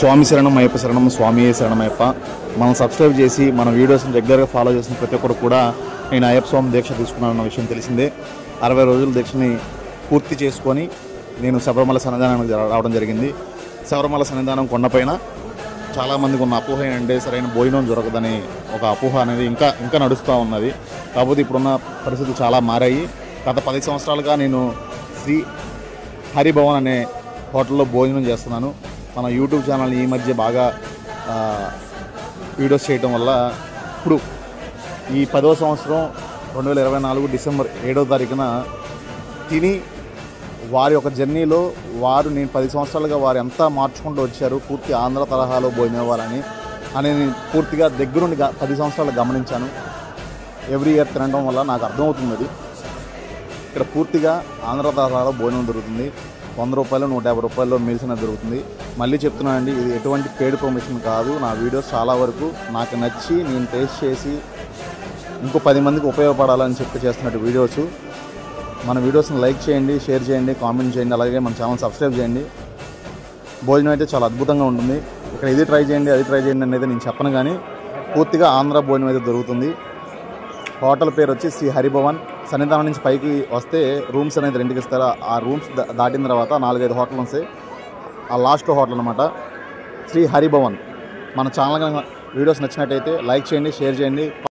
స్వామి శరణం అయ్యప్ప శరణం స్వామి శరణమయ్యప్ప. మనం సబ్స్క్రైబ్ చేసి మన వీడియోస్ని రెగ్యులర్గా ఫాలో చేసిన ప్రతి ఒక్కరు కూడా నేను అయ్యప్ప స్వామి దీక్ష తీసుకున్నానన్న విషయం తెలిసిందే. 60 రోజుల దీక్షని పూర్తి చేసుకొని నేను శబరిమల సన్నిధానానికి రావడం జరిగింది. శబరిమల సన్నిధానం కొండపైన చాలామందికి ఉన్న అపోహ ఏంటంటే సరైన భోజనం దొరకదని ఒక అపోహ అనేది ఇంకా నడుస్తూ ఉన్నది. కాకపోతే ఇప్పుడున్న పరిస్థితులు చాలా మారాయి. గత 10 సంవత్సరాలుగా నేను శ్రీ హరిభవన్ అనే హోటల్లో భోజనం చేస్తున్నాను. మన యూట్యూబ్ ఛానల్ని ఈ మధ్య బాగా వీడియోస్ చేయటం వల్ల ఇప్పుడు ఈ 10వ సంవత్సరం 2024 డిసెంబర్ 7వ తారీఖున తిని వారి యొక్క జర్నీలో నేను 10 సంవత్సరాలుగా వారు ఎంత మార్చుకుంటూ వచ్చారు, పూర్తి ఆంధ్ర తరహాలో భోజనం ఇవ్వాలని నేను పూర్తిగా దగ్గరుండి 10 సంవత్సరాలు గమనించాను. ఎవ్రీ ఇయర్ తినడం వల్ల నాకు అర్థమవుతుంది. అది ఇక్కడ పూర్తిగా ఆంధ్ర తరహాలో భోజనం దొరుకుతుంది. 100 రూపాయలు 150 రూపాయల్లో మీల్స్ అనేది దొరుకుతుంది. మళ్ళీ చెప్తున్నానండి, ఇది ఎటువంటి పెయిడ్ ప్రమోషన్ కాదు. నా వీడియోస్ చాలా వరకు నాకు నచ్చి నేను టేస్ట్ చేసి ఇంకో 10 మందికి ఉపయోగపడాలని చెప్పి చేస్తున్నట్టు వీడియోస్. మన వీడియోస్ని లైక్ చేయండి, షేర్ చేయండి, కామెంట్ చేయండి, అలాగే మన ఛానల్ సబ్స్క్రైబ్ చేయండి. భోజనం అయితే చాలా అద్భుతంగా ఉంటుంది. ఇక్కడ ఇది ట్రై చేయండి, అది ట్రై చేయండి అనేది నేను చెప్పను, కానీ పూర్తిగా ఆంధ్ర భోజనం అయితే దొరుకుతుంది. హోటల్ పేరు వచ్చి శ్రీ హరిభవన్. సన్నిధానం నుంచి పైకి వస్తే రూమ్స్ అనేది రెంట్కి ఇస్తారు. ఆ రూమ్స్ దాటిన తర్వాత 4-5 హోటల్ వస్తాయి. ఆ లాస్ట్ హోటల్ అనమాట శ్రీ హరిభవన్. మన ఛానల్ వీడియోస్ నచ్చినట్టయితే లైక్ చేయండి, షేర్ చేయండి.